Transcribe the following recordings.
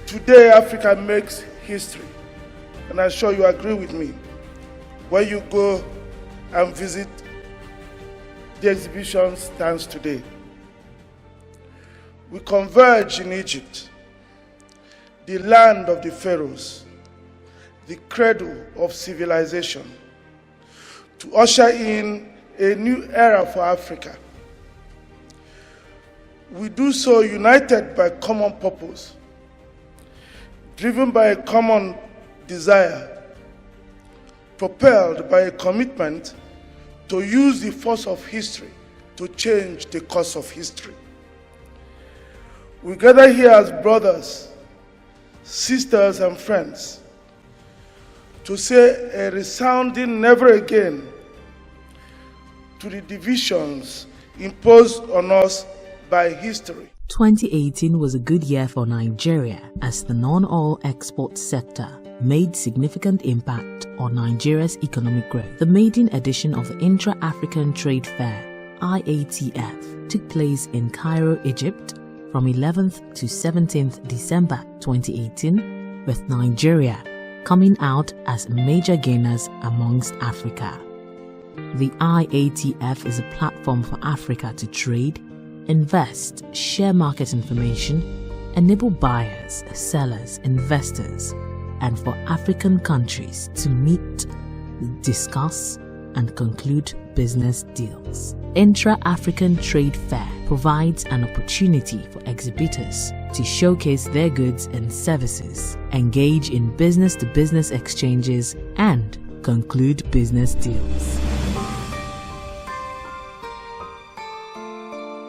Today, Africa makes history, and I'm sure you agree with me. When you go and visit the exhibition stands today, we converge in Egypt, the land of the pharaohs, the cradle of civilization, to usher in a new era for Africa. We do so united by common purpose, driven by a common desire, propelled by a commitment to use the force of history to change the course of history. We gather here as brothers, sisters, and friends to say a resounding never again to the divisions imposed on us by history. 2018 was a good year for Nigeria as the non-oil export sector made significant impact on Nigeria's economic growth. The maiden edition of the Intra-African Trade Fair, IATF, took place in Cairo, Egypt from 11th to 17th December 2018, with Nigeria coming out as major gainers amongst Africa. The IATF is a platform for Africa to trade, invest, share market information, enable buyers, sellers, investors, and for African countries to meet, discuss, and conclude business deals. Intra-African Trade Fair provides an opportunity for exhibitors to showcase their goods and services, engage in business-to-business exchanges, and conclude business deals.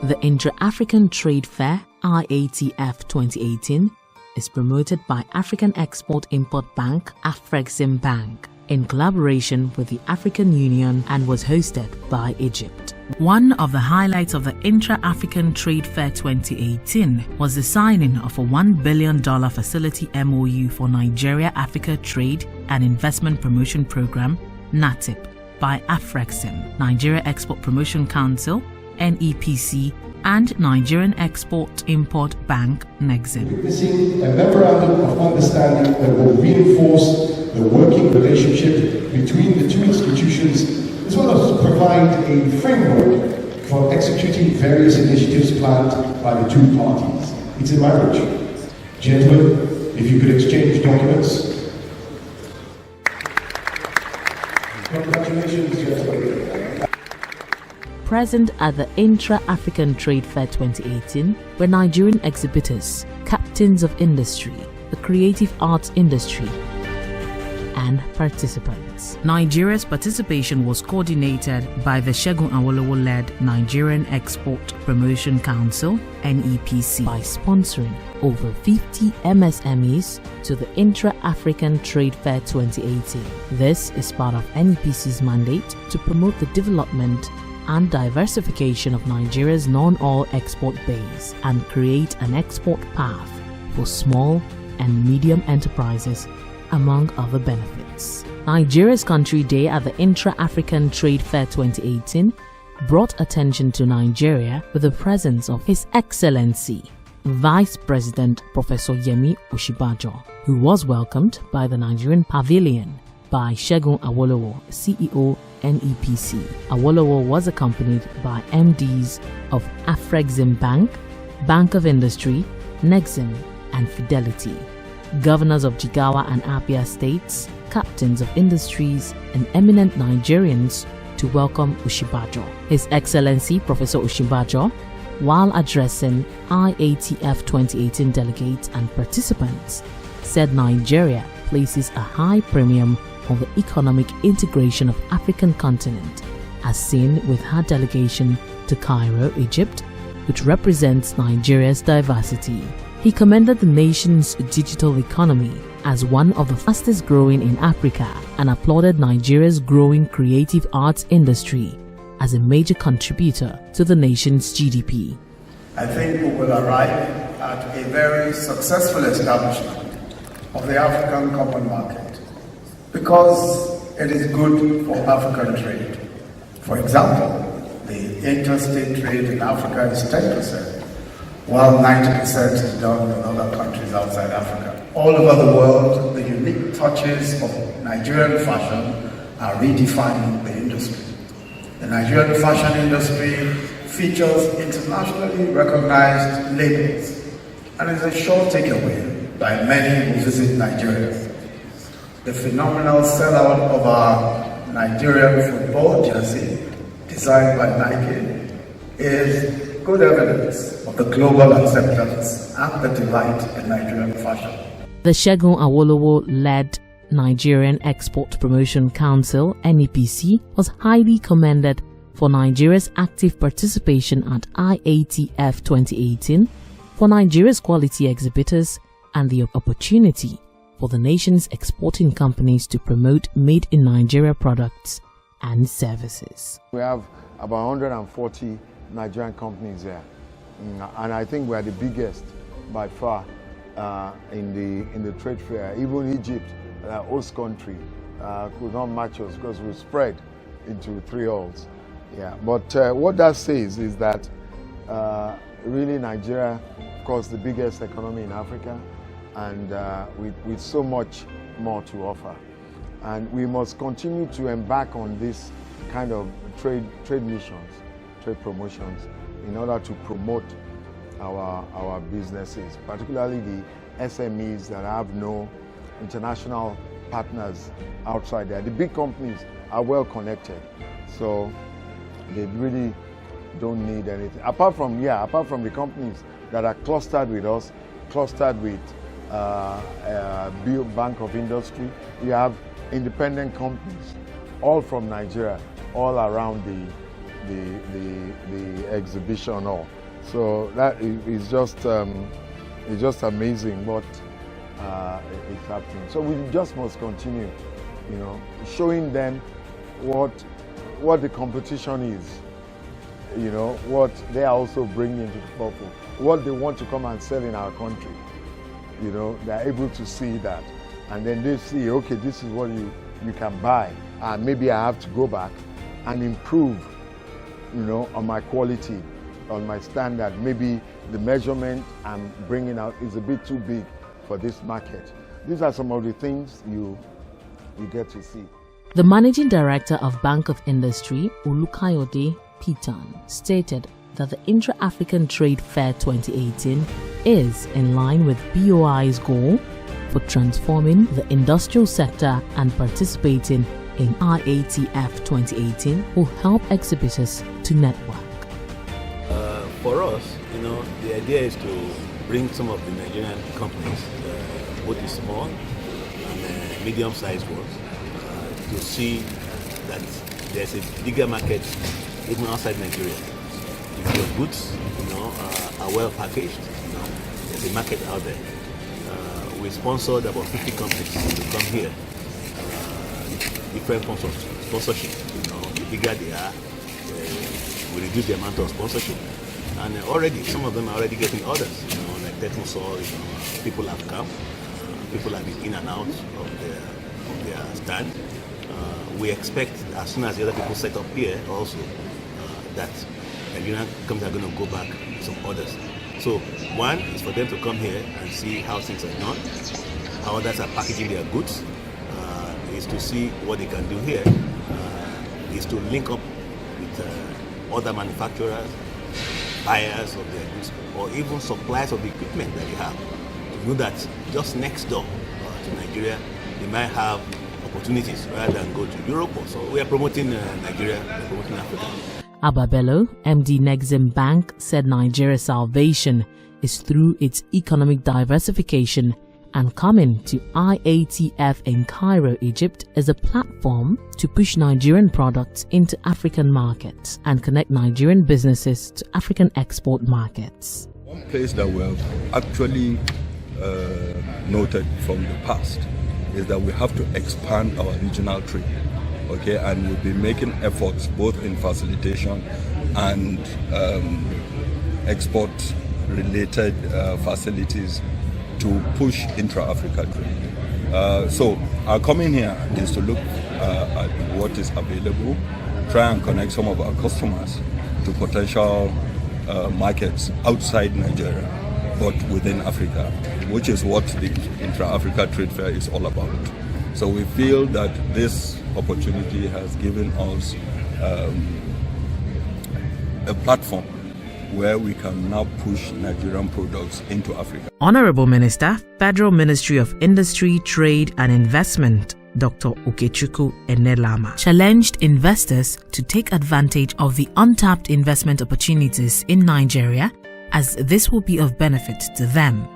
The Intra-African Trade Fair, IATF2018, is promoted by African Export-Import Bank, Afrexim Bank, in collaboration with the African Union, and was hosted by Egypt. One of the highlights of the Intra-African Trade Fair 2018 was the signing of a $1 billion facility MOU for Nigeria-Africa Trade and Investment Promotion Program, NATIP, by Afrexim, Nigeria Export Promotion Council, NEPC, and Nigerian Export-Import Bank, NEXIM. Witnessing a memorandum of understanding that will reinforce the working relationship between the two institutions, as well as provide a framework for executing various initiatives planned by the two parties. It's a marriage. Gentlemen, if you could exchange documents. Congratulations, gentlemen. Present at the Intra-African Trade Fair 2018 were Nigerian exhibitors, captains of industry, the creative arts industry, and participants. Nigeria's participation was coordinated by the Segun Awolowo-led Nigerian Export Promotion Council, NEPC, by sponsoring over 50 MSMEs to the Intra-African Trade Fair 2018. This is part of NEPC's mandate to promote the development and diversification of Nigeria's non-oil export base and create an export path for small and medium enterprises, among other benefits. Nigeria's Country Day at the Intra-African Trade Fair 2018 brought attention to Nigeria with the presence of His Excellency Vice President Professor Yemi Osinbajo, who was welcomed by the Nigerian Pavilion by Segun Awolowo, CEO, NEPC. Awolowo was accompanied by MDs of Afrexim Bank, Bank of Industry, NEXIM, and Fidelity, governors of Jigawa and Abia states, captains of industries, and eminent Nigerians to welcome Osinbajo. His Excellency Professor Osinbajo, while addressing IATF 2018 delegates and participants, said Nigeria places a high premium on the economic integration of African continent, as seen with her delegation to Cairo, Egypt, which represents Nigeria's diversity. He commended the nation's digital economy as one of the fastest growing in Africa and applauded Nigeria's growing creative arts industry as a major contributor to the nation's GDP. I think we will arrive at a very successful establishment of the African Common Market because it is good for African trade. For example, the interstate trade in Africa is 10% while 90% is done in other countries outside Africa. All over the world, the unique touches of Nigerian fashion are redefining the industry. The Nigerian fashion industry features internationally recognized labels and is a sure takeaway by many who visit Nigeria. The phenomenal sellout of our Nigerian football jersey, designed by Nike, is good evidence of the global acceptance and the delight in Nigerian fashion. The Segun Awolowo-led Nigerian Export Promotion Council (NEPC) was highly commended for Nigeria's active participation at Iatf 2018, for Nigeria's quality exhibitors, and the opportunity for the nation's exporting companies to promote made in Nigeria products and services. We have about 140 Nigerian companies there, and I think we are the biggest by far in the trade fair. Even Egypt, host country, could not match us because we spread into 3 halls. Yeah, but what that says is that really Nigeria, of course, the biggest economy in Africa, and with so much more to offer. And we must continue to embark on this kind of trade missions, trade promotions, in order to promote our businesses, particularly the SMEs that have no international partners outside there. The big companies are well connected, so they really don't need anything. Apart from the companies that are clustered with us, clustered with Bank of Industry, we have independent companies, all from Nigeria, all around the exhibition hall. So that is just amazing what is happening. So we just must continue, showing them what the competition is, what they are also bringing to the forefront, what they want to come and sell in our country. They are able to see that, and then they see, okay, this is what you can buy, and maybe I have to go back and improve, on my quality, on my standard. Maybe the measurement I'm bringing out is a bit too big for this market. These are some of the things you get to see. The managing director of Bank of Industry, Olukayode Pitan, stated that the Intra-African Trade Fair 2018 is in line with BOI's goal for transforming the industrial sector, and participating in Iatf 2018 will help exhibitors to network. For us, the idea is to bring some of the Nigerian companies, both the small and medium-sized ones, to see that there's a bigger market even outside Nigeria. If your goods, are well packaged, there's a market out there. We sponsored about 50 companies to come here. Different sponsorship. The bigger they are, we reduce the amount of sponsorship. And already, some of them are already getting orders. Like Tetmosol, people have come. People have been in and out of their stand. We expect, as soon as the other people set up here, also that Nigerian companies are going to go back with some orders. So one is for them to come here and see how things are done, how others are packaging their goods, is to see what they can do here, is to link up with other manufacturers, buyers of their goods, or even suppliers of the equipment that they have. To know that just next door to Nigeria, they might have opportunities rather than go to Europe. So we are promoting Nigeria, we are promoting Africa. Abba Bello, MD Nexim Bank, said Nigeria's salvation is through its economic diversification, and coming to Iatf in Cairo, Egypt, is a platform to push Nigerian products into African markets and connect Nigerian businesses to African export markets. One place that we have actually noted from the past is that we have to expand our regional trade. Okay, and we'll be making efforts both in facilitation and export-related facilities to push intra-Africa trade. So our coming here is to look at what is available, try and connect some of our customers to potential markets outside Nigeria, but within Africa, which is what the Intra-African Trade Fair is all about. So we feel that this opportunity has given us a platform where we can now push Nigerian products into Africa. Honorable Minister, Federal Ministry of Industry, Trade and Investment, Dr. Okechukwu Enelama, challenged investors to take advantage of the untapped investment opportunities in Nigeria, as this will be of benefit to them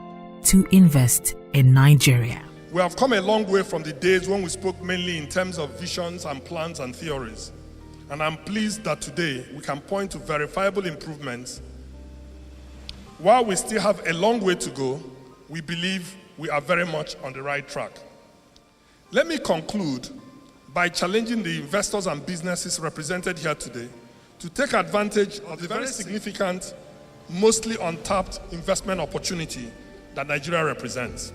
to invest in Nigeria. We have come a long way from the days when we spoke mainly in terms of visions and plans and theories. And I'm pleased that today we can point to verifiable improvements. While we still have a long way to go, we believe we are very much on the right track. Let me conclude by challenging the investors and businesses represented here today to take advantage of the very significant, mostly untapped investment opportunity that Nigeria represents.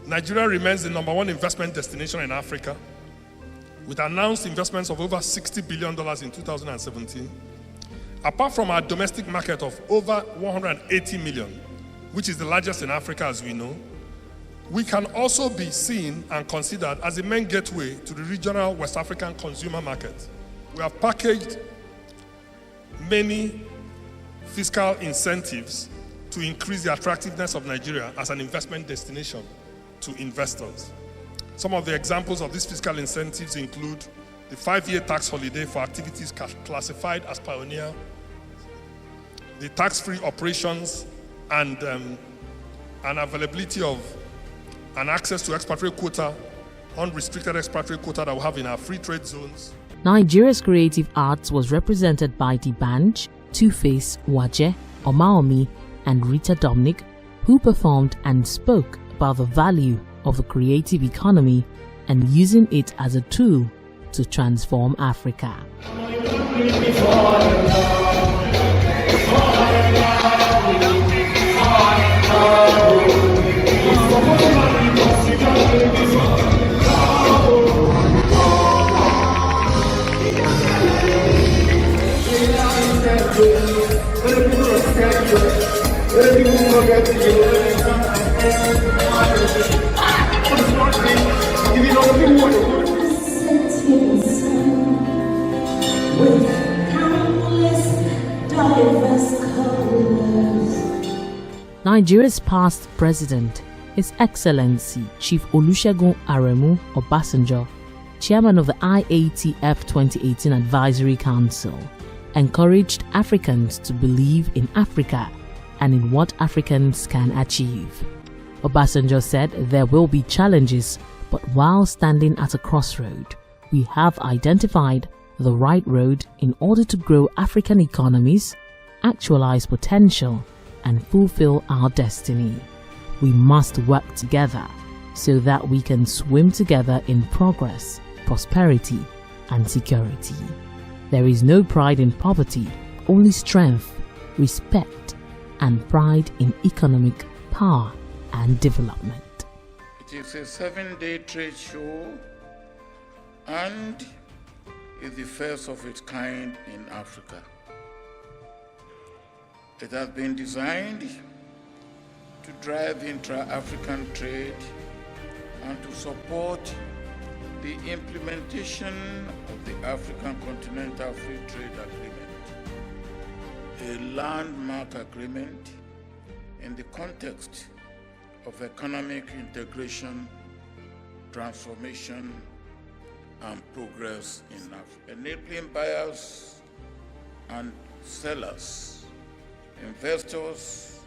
Nigeria remains the #1 investment destination in Africa, with announced investments of over $60 billion in 2017. Apart from our domestic market of over 180 million, which is the largest in Africa as we know, we can also be seen and considered as a main gateway to the regional West African consumer market. We have packaged many fiscal incentives to increase the attractiveness of Nigeria as an investment destination to investors. Some of the examples of these fiscal incentives include the 5-year tax holiday for activities classified as pioneer, the tax-free operations and availability of and access to expatriate quota, unrestricted expatriate quota that we have in our free trade zones. Nigeria's creative arts was represented by D'banj, Two-Face, Waje, Omaomi, and Rita Dominic, who performed and spoke about the value of the creative economy and using it as a tool to transform Africa. Nigeria's past president, His Excellency Chief Olusegun Aremu Obasanjo, chairman of the Iatf2018 Advisory Council, encouraged Africans to believe in Africa and in what Africans can achieve. Obasanjo said there will be challenges, but while standing at a crossroad, we have identified the right road in order to grow African economies, actualize potential, and fulfill our destiny. We must work together so that we can swim together in progress, prosperity, and security. There is no pride in poverty, only strength, respect, and pride in economic power and development. It is a 7-day trade show and is the first of its kind in Africa. It has been designed to drive intra-African trade and to support the implementation of the African Continental Free Trade Agreement, a landmark agreement in the context of economic integration, transformation, and progress in Africa, enabling buyers and sellers, investors,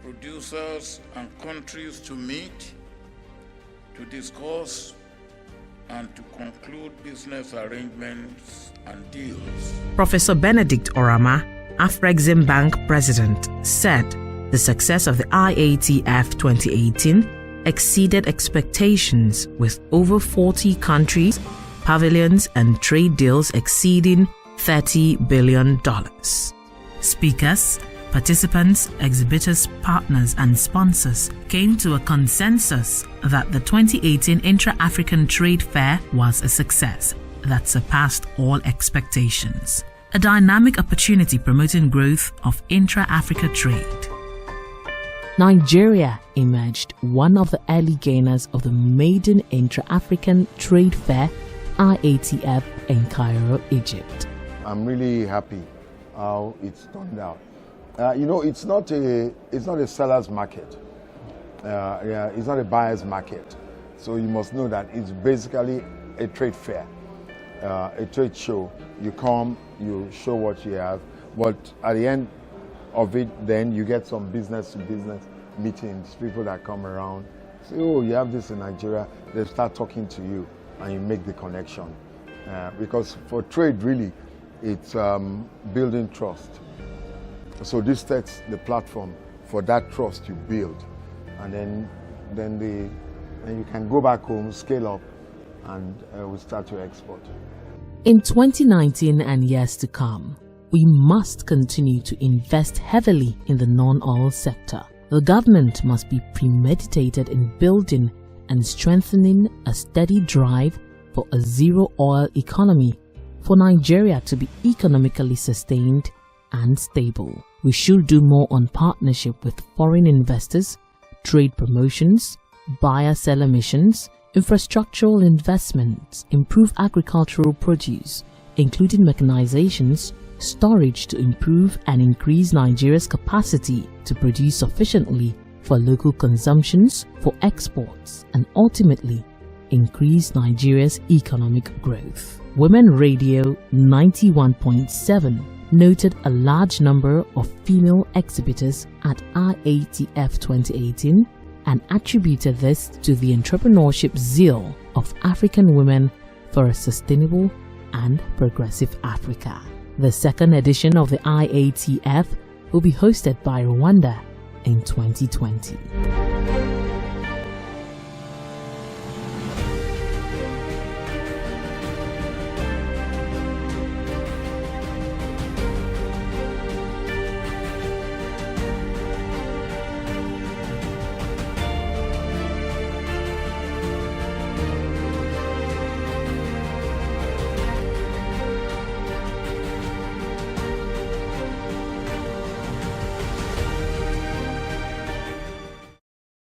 producers, and countries to meet, to discuss, and to conclude business arrangements and deals. Professor Benedict Orama, Afrexim Bank President, said the success of the IATF 2018 exceeded expectations, with over 40 countries, pavilions, and trade deals exceeding $30 billion. Speakers, participants, exhibitors, partners, and sponsors came to a consensus that the 2018 Intra-African Trade Fair was a success that surpassed all expectations. a dynamic opportunity promoting growth of intra-Africa trade. Nigeria emerged one of the early gainers of the maiden Intra-African Trade Fair, Iatf in Cairo, Egypt. I'm really happy how it's turned out. It's not a seller's market. It's not a buyer's market. So you must know that it's basically a trade fair, a trade show. You come, you show what you have, but at the end of it, then you get some business-to-business meetings, people that come around, say, oh, you have this in Nigeria, they start talking to you, and you make the connection. Because for trade, really, it's building trust. So this sets the platform for that trust you build. And then you can go back home, scale up, and we start to export. In 2019 and years to come, we must continue to invest heavily in the non-oil sector. The government must be premeditated in building and strengthening a steady drive for a zero-oil economy for Nigeria to be economically sustained and stable. We should do more on partnership with foreign investors, trade promotions, buyer-seller missions, infrastructural investments, improve agricultural produce, including mechanizations, storage to improve and increase Nigeria's capacity to produce sufficiently for local consumptions, for exports, and ultimately increase Nigeria's economic growth. Women Radio 91.7 noted a large number of female exhibitors at Iatf 2018 and attributed this to the entrepreneurship zeal of African women for a sustainable and progressive Africa. The second edition of the Iatf will be hosted by Rwanda in 2020.